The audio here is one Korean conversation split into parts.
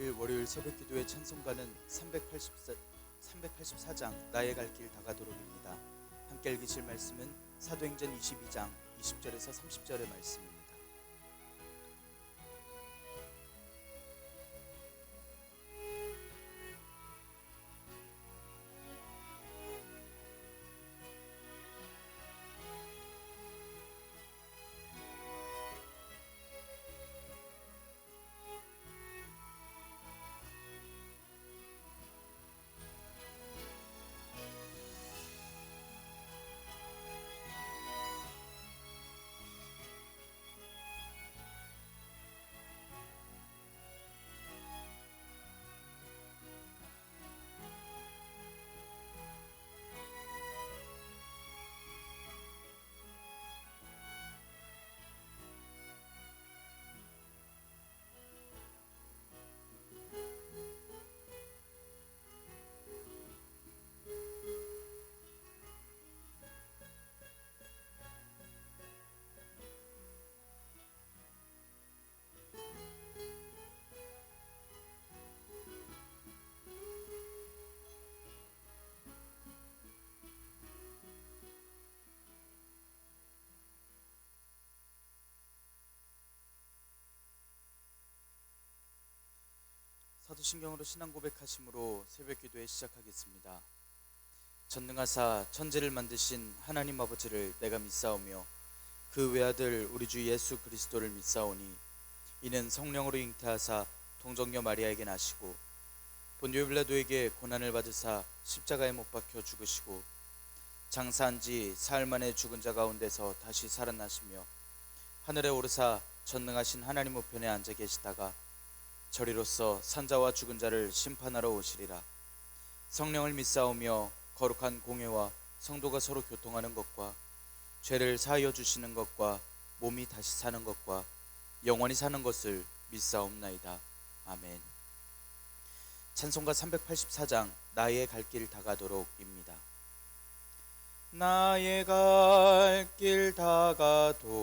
30일 월요일 새벽기도의 찬송가는 384장 나의 갈 길 다가도록입니다. 함께 읽으실 말씀은 사도행전 22장 20절에서 30절의 말씀입니다. 사도신경으로 신앙 고백하심으로 새벽기도에 시작하겠습니다. 전능하사 천지를 만드신 하나님 아버지를 내가 믿사오며 그 외아들 우리 주 예수 그리스도를 믿사오니 이는 성령으로 잉태하사 동정녀 마리아에게 나시고 본디오 빌라도에게 고난을 받으사 십자가에 못 박혀 죽으시고 장사한 지 사흘 만에 죽은 자 가운데서 다시 살아나시며 하늘에 오르사 전능하신 하나님 우편에 앉아 계시다가 저리로서 산자와 죽은 자를 심판하러 오시리라. 성령을 믿사오며 거룩한 공회와 성도가 서로 교통하는 것과 죄를 사하여 주시는 것과 몸이 다시 사는 것과 영원히 사는 것을 믿사옵나이다. 아멘. 찬송가 384장 나의 갈 길 다가도록입니다. 나의 갈 길 다가도록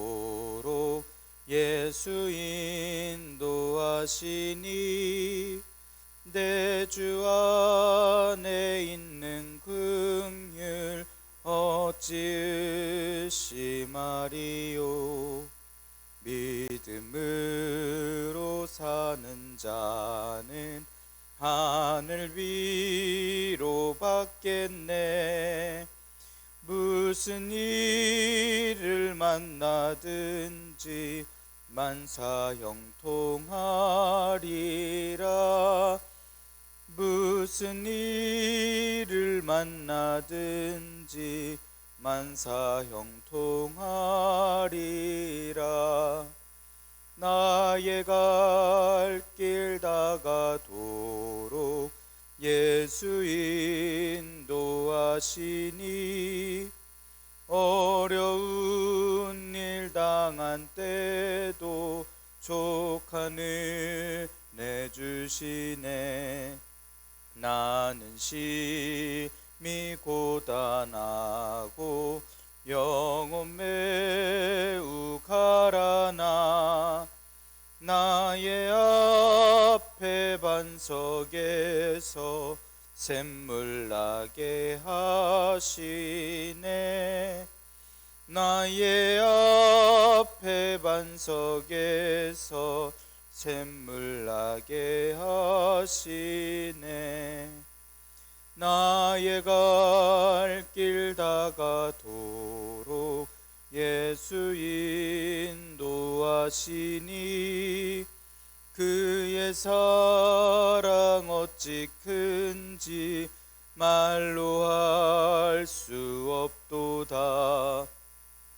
예수 인도하시니 내 주 안에 있는 긍휼 어찌 의심하리요. 믿음으로 사는 자는 하늘 위로 받겠네. 무슨 일을 만나든지 만사 형통하리라. 무슨 일을 만나든지 만사 형통하리라. 나의 갈 길 다가도록 예수 인도하시니 어려운 일 당한 때도 족한 은혜 주시네. 나는 심히 고단하고 영혼 매우 가라나 나의 앞에 반석에서 샘물 나게 하시네. 나의 앞에 반석에서 샘물 나게 하시네. 나의 갈 길 다가도록 예수 인도하시니 그의 사랑 어찌 큰지 말로 할 수 없도다.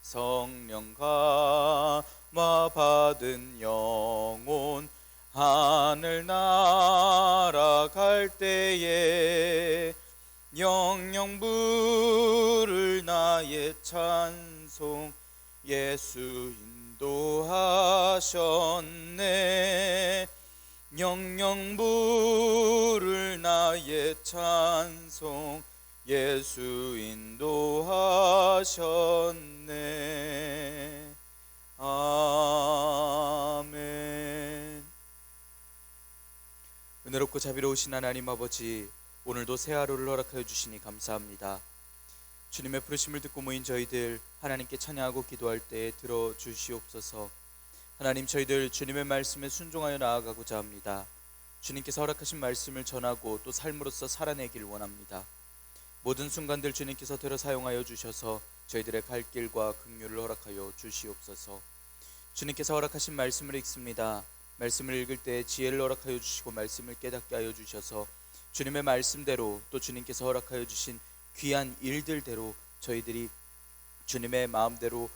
성령 감화 받은 영혼 하늘 날아갈 때에 영영 부를 나의 찬송 예수 인도하셨네. 영영 부를 나의 찬송 예수 인도하셨네. 아멘. 은혜롭고 자비로우신 하나님 아버지, 오늘도 새 하루를 허락하여 주시니 감사합니다. 주님의 부르심을 듣고 모인 저희들 하나님께 찬양하고 기도할 때에 들어주시옵소서. 하나님, 저희들 주님의 말씀에 순종하여 나아가고자 합니다. 주님께서 허락하신 말씀을 전하고 또 삶으로서 살아내길 원합니다. 모든 순간들 주님께서 들어 사용하여 주셔서 저희들의 갈 길과 긍휼을 허락하여 주시옵소서. 주님께서 허락하신 말씀을 읽습니다. 말씀을 읽을 때 지혜를 허락하여 주시고 말씀을 깨닫게 하여 주셔서 주님의 말씀대로 또 주님께서 허락하여 주신 귀한 일들대로 저희들이 주님의 마음대로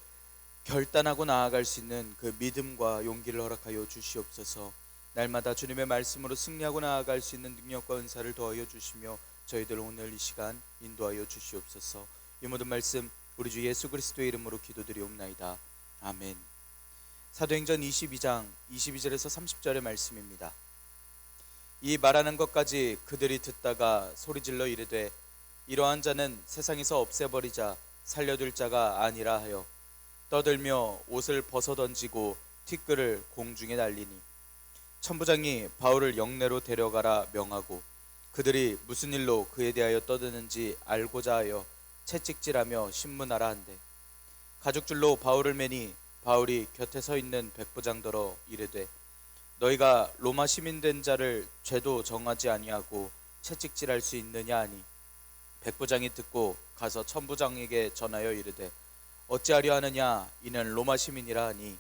결단하고 나아갈 수 있는 그 믿음과 용기를 허락하여 주시옵소서. 날마다 주님의 말씀으로 승리하고 나아갈 수 있는 능력과 은사를 더하여 주시며 저희들 오늘 이 시간 인도하여 주시옵소서. 이 모든 말씀 우리 주 예수 그리스도의 이름으로 기도드리옵나이다. 아멘. 사도행전 22장 22절에서 30절의 말씀입니다. 이 말하는 것까지 그들이 듣다가 소리질러 이르되 이러한 자는 세상에서 없애버리자 살려둘 자가 아니라 하여 떠들며 옷을 벗어던지고 티끌을 공중에 날리니 천부장이 바울을 영내로 데려가라 명하고 그들이 무슨 일로 그에 대하여 떠드는지 알고자 하여 채찍질하며 신문하라 한대 가죽줄로 바울을 매니 바울이 곁에 서 있는 백부장더러 이르되 너희가 로마 시민 된 자를 죄도 정하지 아니하고 채찍질할 수 있느냐 하니 백부장이 듣고 가서 천부장에게 전하여 이르되 어찌하려 하느냐 이는 로마 시민이라 하니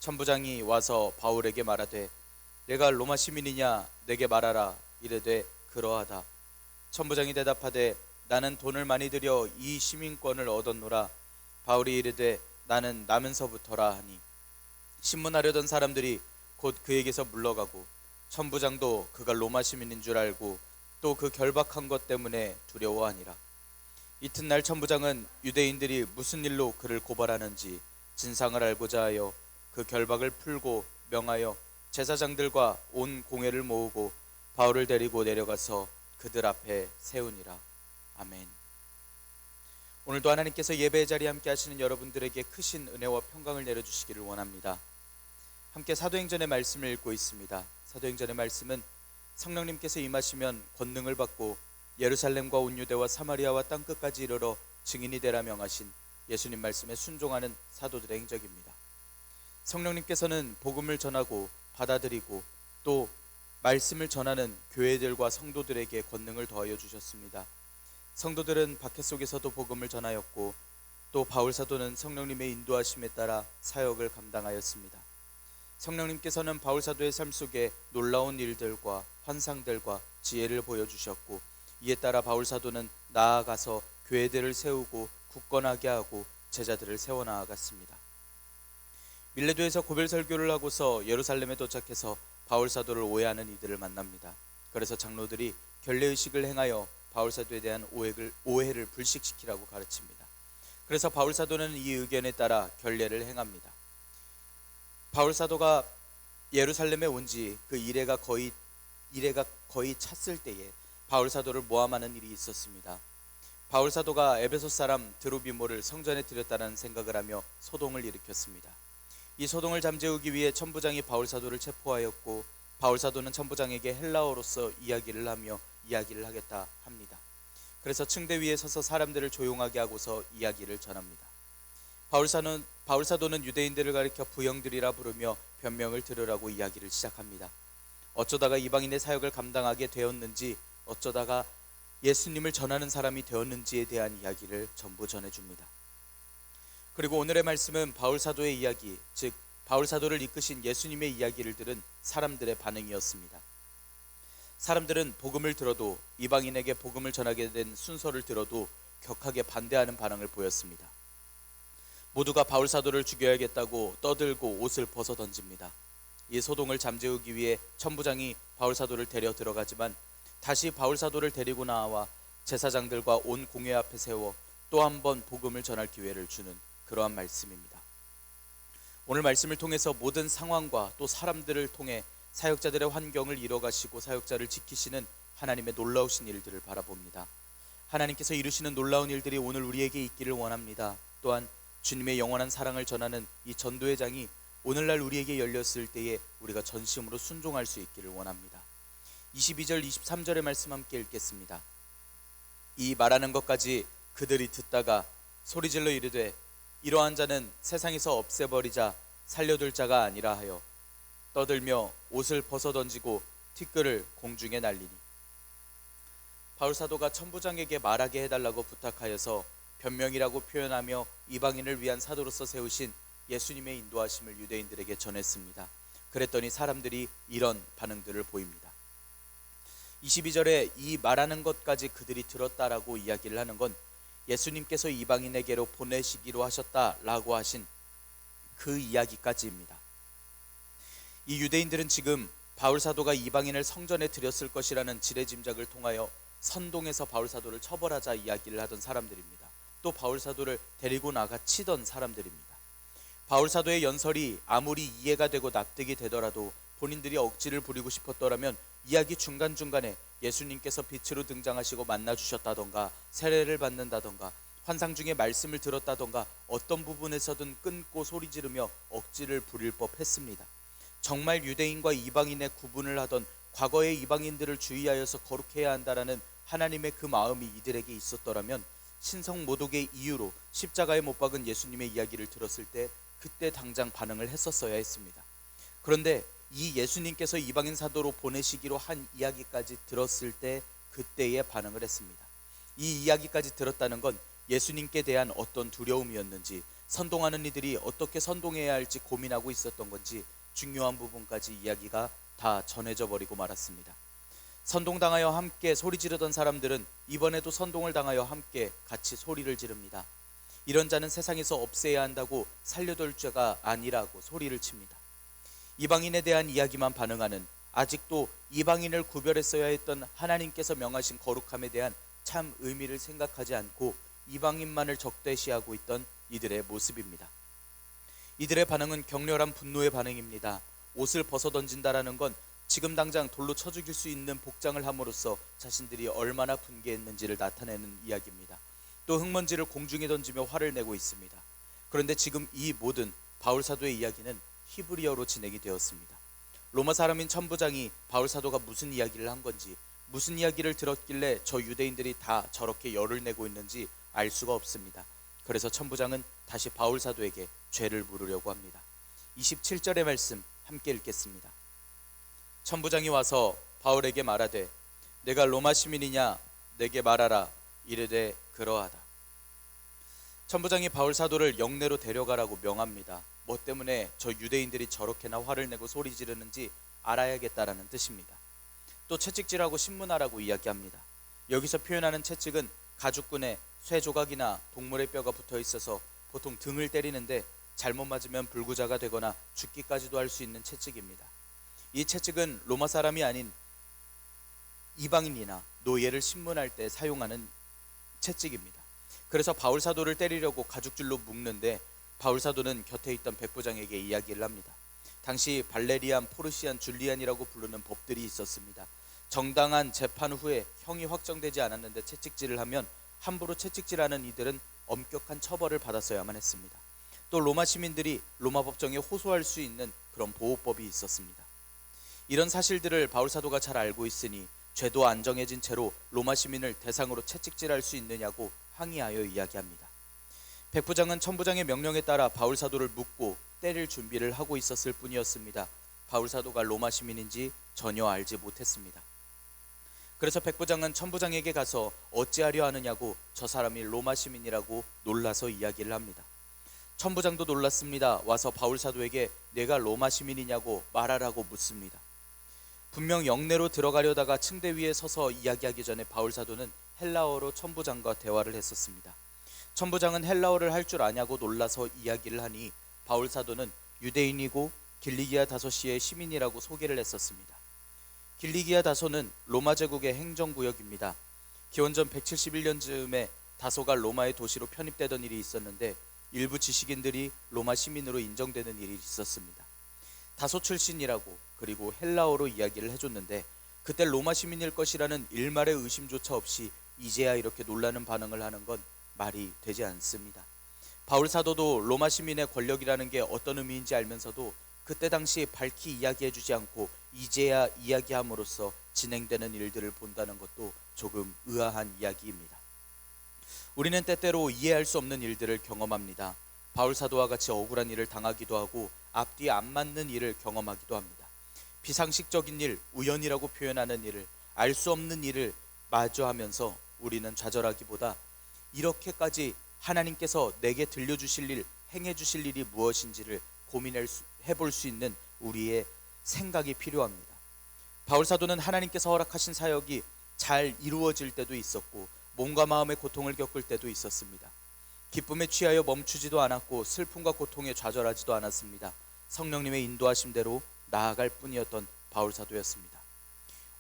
천부장이 와서 바울에게 말하되 내가 로마 시민이냐 내게 말하라 이르되 그러하다. 천부장이 대답하되 나는 돈을 많이 들여 이 시민권을 얻었노라. 바울이 이르되 나는 나면서부터라 하니 신문하려던 사람들이 곧 그에게서 물러가고 천부장도 그가 로마 시민인 줄 알고 또 그 결박한 것 때문에 두려워하니라. 이튿날 천부장은 유대인들이 무슨 일로 그를 고발하는지 진상을 알고자 하여 그 결박을 풀고 명하여 제사장들과 온 공회를 모으고 바울을 데리고 내려가서 그들 앞에 세우니라. 아멘. 오늘도 하나님께서 예배의 자리에 함께 하시는 여러분들에게 크신 은혜와 평강을 내려주시기를 원합니다. 함께 사도행전의 말씀을 읽고 있습니다. 사도행전의 말씀은 성령님께서 임하시면 권능을 받고 예루살렘과 온 유대와 사마리아와 땅끝까지 이르러 증인이 되라 명하신 예수님 말씀에 순종하는 사도들의 행적입니다. 성령님께서는 복음을 전하고 받아들이고 또 말씀을 전하는 교회들과 성도들에게 권능을 더하여 주셨습니다. 성도들은 박해 속에서도 복음을 전하였고 또 바울 사도는 성령님의 인도하심에 따라 사역을 감당하였습니다. 성령님께서는 바울 사도의 삶 속에 놀라운 일들과 환상들과 지혜를 보여주셨고 이에 따라 바울 사도는 나아가서 교회들을 세우고 굳건하게 하고 제자들을 세워나아갔습니다. 밀레도에서 고별 설교를 하고서 예루살렘에 도착해서 바울 사도를 오해하는 이들을 만납니다. 그래서 장로들이 결례의식을 행하여 바울 사도에 대한 오해를 불식시키라고 가르칩니다. 그래서 바울 사도는 이 의견에 따라 결례를 행합니다. 바울 사도가 예루살렘에 온 지 그 이래가 거의 찼을 때에 바울 사도를 모함하는 일이 있었습니다. 바울 사도가 에베소 사람 드로비모를 성전에 들였다는 생각을 하며 소동을 일으켰습니다. 이 소동을 잠재우기 위해 천부장이 바울 사도를 체포하였고 바울 사도는 천부장에게 헬라어로서 이야기를 하며 이야기를 하겠다 합니다. 그래서 층대 위에 서서 사람들을 조용하게 하고서 이야기를 전합니다. 바울 사도는 유대인들을 가리켜 부형들이라 부르며 변명을 들으라고 이야기를 시작합니다. 어쩌다가 이방인의 사역을 감당하게 되었는지 어쩌다가 예수님을 전하는 사람이 되었는지에 대한 이야기를 전부 전해줍니다. 그리고 오늘의 말씀은 바울 사도의 이야기, 즉 바울 사도를 이끄신 예수님의 이야기를 들은 사람들의 반응이었습니다. 사람들은 복음을 들어도 이방인에게 복음을 전하게 된 순서를 들어도 격하게 반대하는 반응을 보였습니다. 모두가 바울 사도를 죽여야겠다고 떠들고 옷을 벗어 던집니다. 이 소동을 잠재우기 위해 천부장이 바울 사도를 데려 들어가지만 다시 바울 사도를 데리고 나와 제사장들과 온 공회 앞에 세워 또 한 번 복음을 전할 기회를 주는 그러한 말씀입니다. 오늘 말씀을 통해서 모든 상황과 또 사람들을 통해 사역자들의 환경을 이뤄가시고 사역자를 지키시는 하나님의 놀라우신 일들을 바라봅니다. 하나님께서 이루시는 놀라운 일들이 오늘 우리에게 있기를 원합니다. 또한 주님의 영원한 사랑을 전하는 이 전도의 장이 오늘날 우리에게 열렸을 때에 우리가 전심으로 순종할 수 있기를 원합니다. 22절 23절의 말씀 함께 읽겠습니다. 이 말하는 것까지 그들이 듣다가 소리질러 이르되 이러한 자는 세상에서 없애버리자 살려둘 자가 아니라 하여 떠들며 옷을 벗어던지고 티끌을 공중에 날리니. 바울 사도가 천부장에게 말하게 해달라고 부탁하여서 변명이라고 표현하며 이방인을 위한 사도로서 세우신 예수님의 인도하심을 유대인들에게 전했습니다. 그랬더니 사람들이 이런 반응들을 보입니다. 22절에 이 말하는 것까지 그들이 들었다라고 이야기를 하는 건 예수님께서 이방인에게로 보내시기로 하셨다라고 하신 그 이야기까지입니다. 이 유대인들은 지금 바울 사도가 이방인을 성전에 들였을 것이라는 지레짐작을 통하여 선동에서 바울 사도를 처벌하자 이야기를 하던 사람들입니다. 또 바울 사도를 데리고 나가 치던 사람들입니다. 바울 사도의 연설이 아무리 이해가 되고 납득이 되더라도 본인들이 억지를 부리고 싶었더라면 이야기 중간중간에 예수님께서 빛으로 등장하시고 만나주셨다던가 세례를 받는다던가 환상 중에 말씀을 들었다던가 어떤 부분에서든 끊고 소리 지르며 억지를 부릴 법했습니다. 정말 유대인과 이방인의 구분을 하던 과거의 이방인들을 주의하여서 거룩해야 한다라는 하나님의 그 마음이 이들에게 있었더라면 신성 모독의 이유로 십자가에 못 박은 예수님의 이야기를 들었을 때 그때 당장 반응을 했었어야 했습니다. 그런데 이 예수님께서 이방인 사도로 보내시기로 한 이야기까지 들었을 때 그때에 반응을 했습니다. 이 이야기까지 들었다는 건 예수님께 대한 어떤 두려움이었는지, 선동하는 이들이 어떻게 선동해야 할지 고민하고 있었던 건지 중요한 부분까지 이야기가 다 전해져 버리고 말았습니다. 선동당하여 함께 소리 지르던 사람들은 이번에도 선동을 당하여 함께 같이 소리를 지릅니다. 이런 자는 세상에서 없애야 한다고 살려둘 자가 아니라고 소리를 칩니다. 이방인에 대한 이야기만 반응하는, 아직도 이방인을 구별했어야 했던 하나님께서 명하신 거룩함에 대한 참 의미를 생각하지 않고 이방인만을 적대시하고 있던 이들의 모습입니다. 이들의 반응은 격렬한 분노의 반응입니다. 옷을 벗어던진다라는 건 지금 당장 돌로 쳐 죽일 수 있는 복장을 함으로써 자신들이 얼마나 분개했는지를 나타내는 이야기입니다. 또 흙먼지를 공중에 던지며 화를 내고 있습니다. 그런데 지금 이 모든 바울 사도의 이야기는 히브리어로 진행이 되었습니다. 로마 사람인 천부장이 바울 사도가 무슨 이야기를 한 건지, 무슨 이야기를 들었길래 저 유대인들이 다 저렇게 열을 내고 있는지 알 수가 없습니다. 그래서 천부장은 다시 바울 사도에게 죄를 물으려고 합니다. 27절의 말씀 함께 읽겠습니다. 천부장이 와서 바울에게 말하되 내가 로마 시민이냐 내게 말하라. 이르되 그러하다. 천부장이 바울 사도를 영내로 데려가라고 명합니다. 뭐 때문에 저 유대인들이 저렇게나 화를 내고 소리 지르는지 알아야겠다라는 뜻입니다. 또 채찍질하고 신문하라고 이야기합니다. 여기서 표현하는 채찍은 가죽끈에 쇠 조각이나 동물의 뼈가 붙어 있어서 보통 등을 때리는데 잘못 맞으면 불구자가 되거나 죽기까지도 할 수 있는 채찍입니다. 이 채찍은 로마 사람이 아닌 이방인이나 노예를 신문할 때 사용하는 채찍입니다. 그래서 바울 사도를 때리려고 가죽줄로 묶는데 바울 사도는 곁에 있던 백부장에게 이야기를 합니다. 당시 발레리안, 포르시안, 줄리안이라고 부르는 법들이 있었습니다. 정당한 재판 후에 형이 확정되지 않았는데 채찍질을 하면 함부로 채찍질하는 이들은 엄격한 처벌을 받았어야만 했습니다. 또 로마 시민들이 로마 법정에 호소할 수 있는 그런 보호법이 있었습니다. 이런 사실들을 바울 사도가 잘 알고 있으니 죄도 안 정해진 채로 로마 시민을 대상으로 채찍질할 수 있느냐고 항의하여 이야기합니다. 백부장은 천부장의 명령에 따라 바울 사도를 묶고 때릴 준비를 하고 있었을 뿐이었습니다. 바울 사도가 로마 시민인지 전혀 알지 못했습니다. 그래서 백부장은 천부장에게 가서 어찌하려 하느냐고 저 사람이 로마 시민이라고 놀라서 이야기를 합니다. 천부장도 놀랐습니다. 와서 바울 사도에게 내가 로마 시민이냐고 말하라고 묻습니다. 분명 영내로 들어가려다가 층대 위에 서서 이야기하기 전에 바울 사도는 헬라어로 천부장과 대화를 했었습니다. 천부장은 헬라어를 할 줄 아냐고 놀라서 이야기를 하니 바울 사도는 유대인이고 길리기아 다소시의 시민이라고 소개를 했었습니다. 길리기아 다소는 로마 제국의 행정구역입니다. 기원전 171년쯤에 다소가 로마의 도시로 편입되던 일이 있었는데 일부 지식인들이 로마 시민으로 인정되는 일이 있었습니다. 다소 출신이라고 그리고 헬라어로 이야기를 해줬는데 그때 로마 시민일 것이라는 일말의 의심조차 없이 이제야 이렇게 놀라는 반응을 하는 건 말이 되지 않습니다. 바울 사도도 로마 시민의 권력이라는 게 어떤 의미인지 알면서도 그때 당시 밝히 이야기해주지 않고 이제야 이야기함으로써 진행되는 일들을 본다는 것도 조금 의아한 이야기입니다. 우리는 때때로 이해할 수 없는 일들을 경험합니다. 바울 사도와 같이 억울한 일을 당하기도 하고 앞뒤 안 맞는 일을 경험하기도 합니다. 비상식적인 일, 우연이라고 표현하는 일을, 알 수 없는 일을 마주하면서 우리는 좌절하기보다 이렇게까지 하나님께서 내게 들려주실 일, 행해주실 일이 무엇인지를 해볼 수 있는 우리의 생각이 필요합니다. 바울 사도는 하나님께서 허락하신 사역이 잘 이루어질 때도 있었고 몸과 마음의 고통을 겪을 때도 있었습니다. 기쁨에 취하여 멈추지도 않았고 슬픔과 고통에 좌절하지도 않았습니다. 성령님의 인도하심대로 나아갈 뿐이었던 바울 사도였습니다.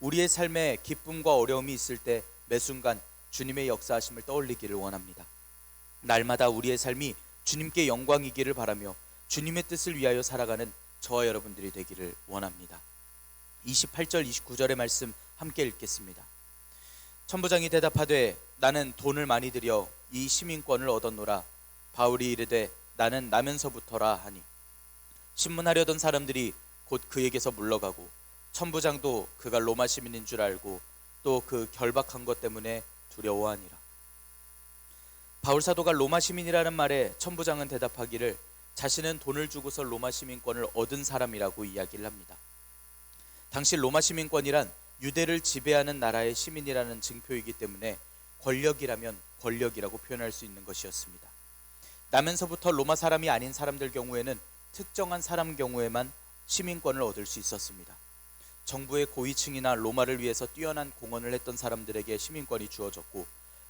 우리의 삶에 기쁨과 어려움이 있을 때 매 순간 주님의 역사하심을 떠올리기를 원합니다. 날마다 우리의 삶이 주님께 영광이기를 바라며 주님의 뜻을 위하여 살아가는 저와 여러분들이 되기를 원합니다. 28절 29절의 말씀 함께 읽겠습니다. 천부장이 대답하되 나는 돈을 많이 들여 이 시민권을 얻었노라. 바울이 이르되 나는 나면서부터라 하니 신문하려던 사람들이 곧 그에게서 물러가고 천부장도 그가 로마 시민인 줄 알고 또 그 결박한 것 때문에 두려워하니라. 바울 사도가 로마 시민이라는 말에 천부장은 대답하기를 자신은 돈을 주고서 로마 시민권을 얻은 사람이라고 이야기를 합니다. 당시 로마 시민권이란 유대를 지배하는 나라의 시민이라는 증표이기 때문에 권력이라면 권력이라고 표현할 수 있는 것이었습니다. 나면서부터 로마 사람이 아닌 사람들 경우에는 특정한 사람 경우에만 시민권을 얻을 수 있었습니다. 정부의 고위층이나 로마를 위해서 뛰어난 공헌을 했던 사람들에게 시민권이 주어졌고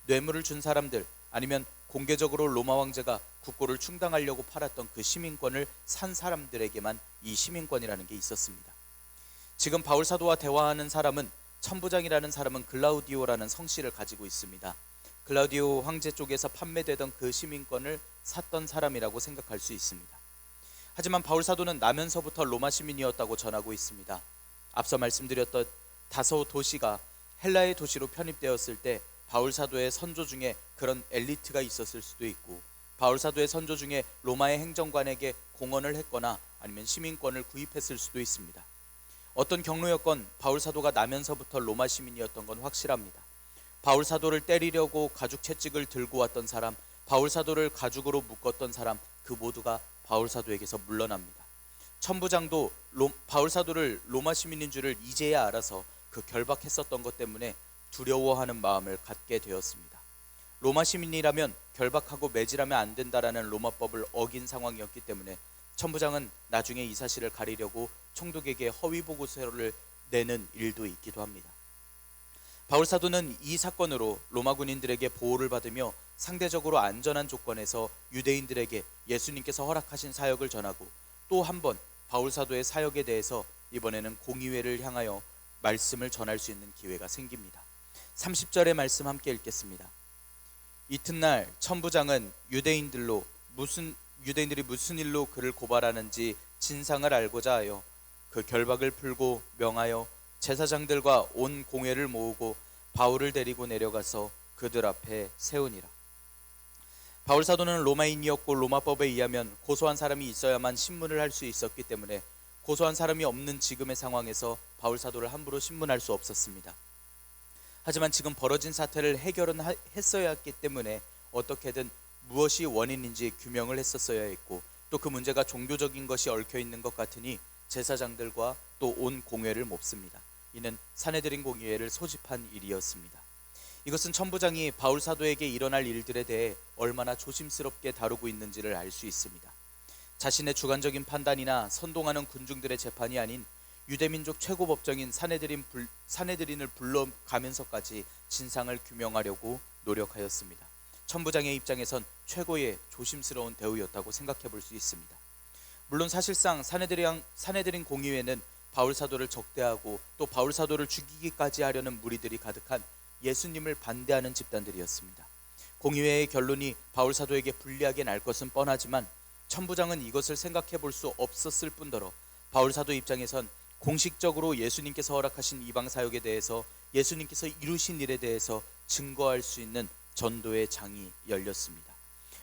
뇌물을 준 사람들 아니면 공개적으로 로마 황제가 국고를 충당하려고 팔았던 그 시민권을 산 사람들에게만 이 시민권이라는 게 있었습니다. 지금 바울 사도와 대화하는 사람은 천부장이라는 사람은 글라우디오라는 성씨를 가지고 있습니다. 글라우디오 황제 쪽에서 판매되던 그 시민권을 샀던 사람이라고 생각할 수 있습니다. 하지만 바울 사도는 나면서부터 로마 시민이었다고 전하고 있습니다. 앞서 말씀드렸던 다소 도시가 헬라의 도시로 편입되었을 때 바울 사도의 선조 중에 그런 엘리트가 있었을 수도 있고 바울 사도의 선조 중에 로마의 행정관에게 공헌을 했거나 아니면 시민권을 구입했을 수도 있습니다. 어떤 경로였건 바울 사도가 나면서부터 로마 시민이었던 건 확실합니다. 바울 사도를 때리려고 가죽 채찍을 들고 왔던 사람, 바울 사도를 가죽으로 묶었던 사람, 그 모두가 바울 사도에게서 물러납니다. 천부장도 바울 사도를 로마 시민인 줄을 이제야 알아서 그 결박했었던 것 때문에 두려워하는 마음을 갖게 되었습니다. 로마 시민이라면 결박하고 매질하면 안 된다라는 로마법을 어긴 상황이었기 때문에 천부장은 나중에 이 사실을 가리려고 총독에게 허위 보고서를 내는 일도 있기도 합니다. 바울 사도는 이 사건으로 로마 군인들에게 보호를 받으며 상대적으로 안전한 조건에서 유대인들에게 예수님께서 허락하신 사역을 전하고 또 한 번 바울 사도의 사역에 대해서 이번에는 공의회를 향하여 말씀을 전할 수 있는 기회가 생깁니다. 30절의 말씀 함께 읽겠습니다. 이튿날 천부장은 유대인들이 무슨 일로 그를 고발하는지 진상을 알고자 하여 그 결박을 풀고 명하여 제사장들과 온 공회를 모으고 바울을 데리고 내려가서 그들 앞에 세우니라. 바울 사도는 로마인이었고 로마법에 의하면 고소한 사람이 있어야만 신문을 할 수 있었기 때문에 고소한 사람이 없는 지금의 상황에서 바울 사도를 함부로 신문할 수 없었습니다. 하지만 지금 벌어진 사태를 해결은 했어야 했기 때문에 어떻게든 무엇이 원인인지 규명을 했었어야 했고 또 그 문제가 종교적인 것이 얽혀있는 것 같으니 제사장들과 또 온 공회를 몹습니다. 이는 사내드린 공의회를 소집한 일이었습니다. 이것은 천부장이 바울 사도에게 일어날 일들에 대해 얼마나 조심스럽게 다루고 있는지를 알 수 있습니다. 자신의 주관적인 판단이나 선동하는 군중들의 재판이 아닌 유대민족 최고 법정인 사내드린을 불러가면서까지 진상을 규명하려고 노력하였습니다. 천부장의 입장에선 최고의 조심스러운 대우였다고 생각해 볼 수 있습니다. 물론 사실상 사내드린 공의회는 바울 사도를 적대하고 또 바울 사도를 죽이기까지 하려는 무리들이 가득한 예수님을 반대하는 집단들이었습니다. 공의회의 결론이 바울 사도에게 불리하게 날 것은 뻔하지만 천부장은 이것을 생각해 볼 수 없었을 뿐더러 바울 사도 입장에선 공식적으로 예수님께서 허락하신 이방 사역에 대해서 예수님께서 이루신 일에 대해서 증거할 수 있는 전도의 장이 열렸습니다.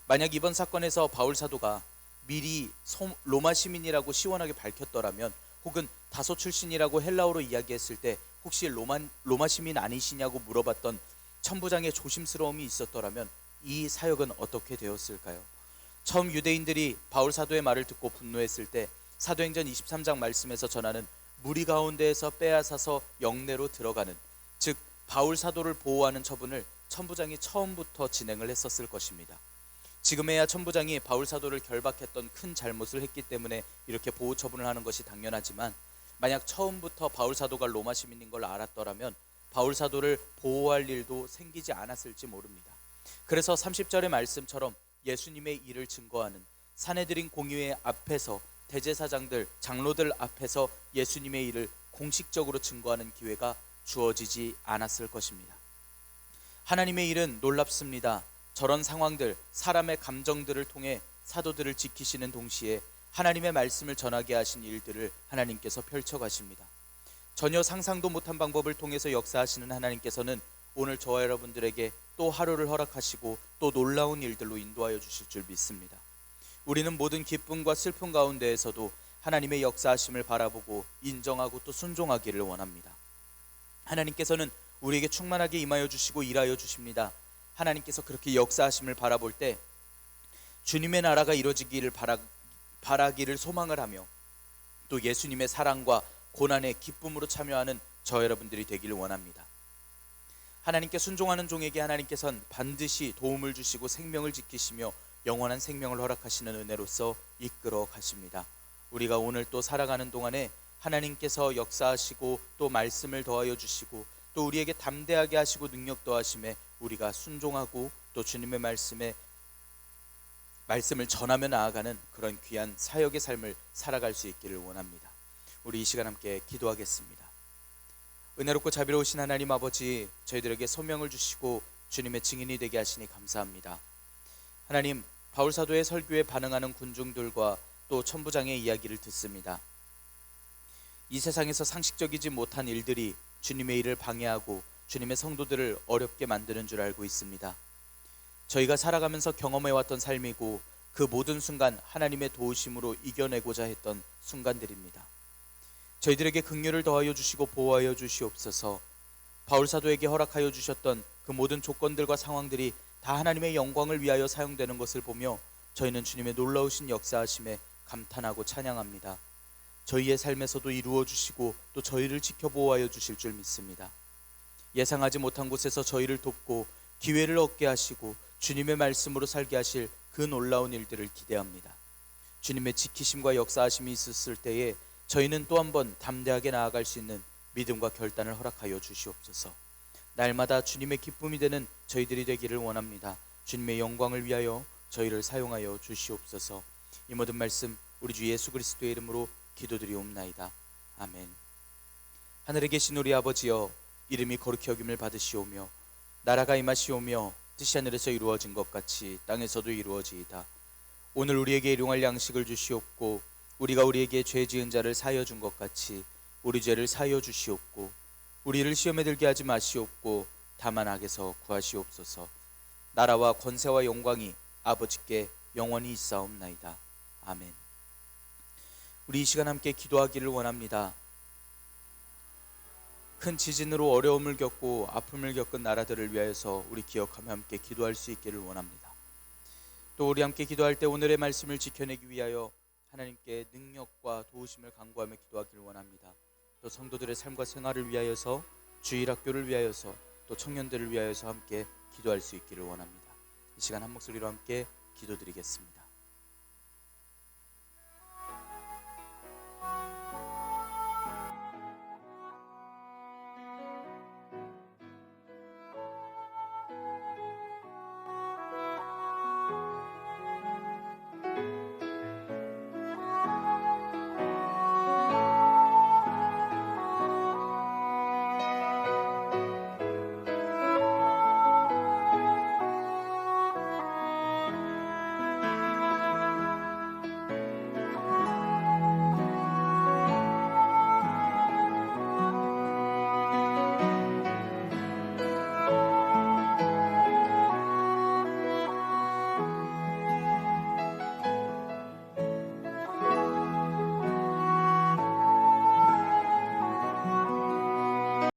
만약 이번 사건에서 바울 사도가 미리 로마 시민이라고 시원하게 밝혔더라면 혹은 다소 출신이라고 헬라어로 이야기했을 때 혹시 로마 시민 아니시냐고 물어봤던 천부장의 조심스러움이 있었더라면 이 사역은 어떻게 되었을까요? 처음 유대인들이 바울 사도의 말을 듣고 분노했을 때 사도행전 23장 말씀에서 전하는 무리 가운데에서 빼앗아서 영내로 들어가는, 즉 바울 사도를 보호하는 처분을 천부장이 처음부터 진행을 했었을 것입니다. 지금에야 천부장이 바울 사도를 결박했던 큰 잘못을 했기 때문에 이렇게 보호 처분을 하는 것이 당연하지만, 만약 처음부터 바울 사도가 로마 시민인 걸 알았더라면 바울 사도를 보호할 일도 생기지 않았을지 모릅니다. 그래서 30절의 말씀처럼 예수님의 일을 증거하는 산헤드린 공의회 앞에서 대제사장들, 장로들 앞에서 예수님의 일을 공식적으로 증거하는 기회가 주어지지 않았을 것입니다. 하나님의 일은 놀랍습니다. 저런 상황들, 사람의 감정들을 통해 사도들을 지키시는 동시에 하나님의 말씀을 전하게 하신 일들을 하나님께서 펼쳐가십니다. 전혀 상상도 못한 방법을 통해서 역사하시는 하나님께서는 오늘 저와 여러분들에게 또 하루를 허락하시고 또 놀라운 일들로 인도하여 주실 줄 믿습니다. 우리는 모든 기쁨과 슬픔 가운데에서도 하나님의 역사하심을 바라보고 인정하고 또 순종하기를 원합니다. 하나님께서는 우리에게 충만하게 임하여 주시고 일하여 주십니다. 하나님께서 그렇게 역사하심을 바라볼 때 주님의 나라가 이루어지기를 바라기를 소망을 하며 또 예수님의 사랑과 고난에 기쁨으로 참여하는 저 여러분들이 되기를 원합니다. 하나님께 순종하는 종에게 하나님께서는 반드시 도움을 주시고 생명을 지키시며 영원한 생명을 허락하시는 은혜로서 이끌어 가십니다. 우리가 오늘 또 살아가는 동안에 하나님께서 역사하시고 또 말씀을 더하여 주시고 또 우리에게 담대하게 하시고 능력 더하심에 우리가 순종하고 또 주님의 말씀을 전하며 나아가는 그런 귀한 사역의 삶을 살아갈 수 있기를 원합니다. 우리 이 시간 함께 기도하겠습니다. 은혜롭고 자비로우신 하나님 아버지, 저희들에게 소명을 주시고 주님의 증인이 되게 하시니 감사합니다. 하나님, 바울 사도의 설교에 반응하는 군중들과 또 천부장의 이야기를 듣습니다. 이 세상에서 상식적이지 못한 일들이 주님의 일을 방해하고 주님의 성도들을 어렵게 만드는 줄 알고 있습니다. 저희가 살아가면서 경험해왔던 삶이고 그 모든 순간 하나님의 도우심으로 이겨내고자 했던 순간들입니다. 저희들에게 긍휼을 더하여 주시고 보호하여 주시옵소서. 바울 사도에게 허락하여 주셨던 그 모든 조건들과 상황들이 다 하나님의 영광을 위하여 사용되는 것을 보며 저희는 주님의 놀라우신 역사하심에 감탄하고 찬양합니다. 저희의 삶에서도 이루어 주시고 또 저희를 지켜 보호하여 주실 줄 믿습니다. 예상하지 못한 곳에서 저희를 돕고 기회를 얻게 하시고 주님의 말씀으로 살게 하실 그 놀라운 일들을 기대합니다. 주님의 지키심과 역사하심이 있었을 때에 저희는 또 한 번 담대하게 나아갈 수 있는 믿음과 결단을 허락하여 주시옵소서. 날마다 주님의 기쁨이 되는 저희들이 되기를 원합니다. 주님의 영광을 위하여 저희를 사용하여 주시옵소서. 이 모든 말씀 우리 주 예수 그리스도의 이름으로 기도드리옵나이다. 아멘. 하늘에 계신 우리 아버지여, 이름이 거룩히 여김을 받으시오며 나라가 임하시오며 뜻이 하늘에서 이루어진 것 같이 땅에서도 이루어지이다. 오늘 우리에게 일용할 양식을 주시옵고 우리가 우리에게 죄 지은 자를 사하여 준 것 같이 우리 죄를 사하여 주시옵고 우리를 시험에 들게 하지 마시옵고 다만 악에서 구하시옵소서. 나라와 권세와 영광이 아버지께 영원히 있사옵나이다. 아멘. 우리 이 시간 함께 기도하기를 원합니다. 큰 지진으로 어려움을 겪고 아픔을 겪은 나라들을 위하여서 우리 기억하며 함께 기도할 수 있기를 원합니다. 또 우리 함께 기도할 때 오늘의 말씀을 지켜내기 위하여 하나님께 능력과 도우심을 간구하며 기도하기를 원합니다. 또 성도들의 삶과 생활을 위하여서, 주일학교를 위하여서, 또 청년들을 위하여서 함께 기도할 수 있기를 원합니다. 이 시간 한 목소리로 함께 기도드리겠습니다.